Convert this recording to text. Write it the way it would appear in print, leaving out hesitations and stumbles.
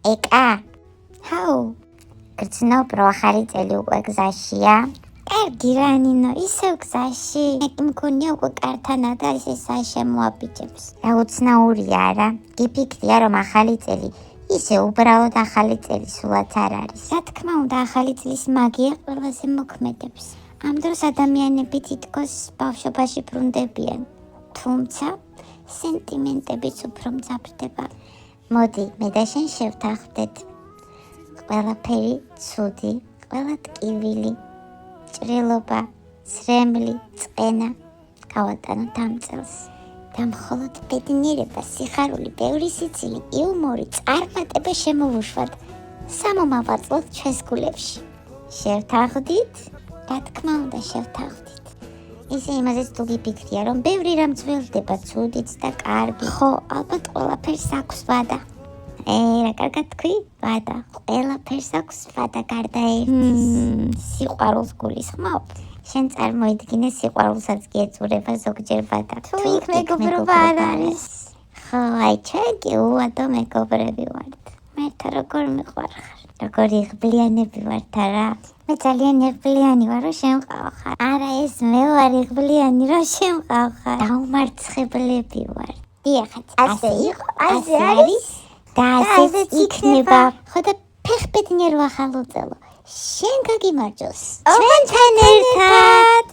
ეკა? ჰაუ, გრძნობ რო ახალი წელი უკვე გზაშია? კარგი რა ნინო, ისევ გზაში. მგონია უკვე კარტანა და ისე საშემოაბიჯებს. რა უცნაურია რა, გიფიქრია რომ ახალი წელი ისე უბრალოდ ახალი წელი სულაც არ არის. რა თქმა უნდა ახალი წლის მაგია ყველაზე მოქმედებს. ამ დროს ადამიანები თითქოს ბავშვობაში ბრუნდებიან. თუმცა სენტიმენტებიც უფრო მძაფრდება. მოდი, მე და შენ შევთანხმდეთ. ყველაფერი ცუდი, ყველა ტკივილი, ჭრილობა, ცრემლი, წყენა გავატანოთ ამ წელს. და მხოლოდ ბედნიერება, სიხარული, ბევრი სიცილი, იუმორი, წარმატება შემოვუშვათ სამომავალწლოდ ჩვენს გულებში. შევთანხმდით? რა თქმა უნდა შევთანხმდით. ისე იმაზეც თუ გიფიქრია, რომ ბევრი რამ ძველდება, ცუდიც და კარგი. ხო, ალბათ ყველაფერს აქვს ვადა. რა კარგად თქვი? ვადა. ყველაფერს აქვს ვადა გარდა ერთის. სიყვარულს გულისხმობ? შენ წარმოიდგინე სიყვარულსაც კი ეწურება ზოგჯერ ვადა. თუ იქ მეგობრობა არ არის. ხო, აი ჩვენ კი უვადო მეგობრები ვართ. მე თა როგორ მიყვარხარ. როგორი იღბლიანები ვართ არა? მე ძალიან იღბლიანი ვარ რომ შენ მყავხარ. არა ეს მე ვარ იღბლიანი რომ შენ მყავხარ. დაუმარცხებლები ვარ. დიახაც, ასე იყო, ასე არის და ასე იქნება. ხო და ფეხბედნიერ ვახალო წელო. შენ გაგიმარჯოს. ჩვენთან ერთად.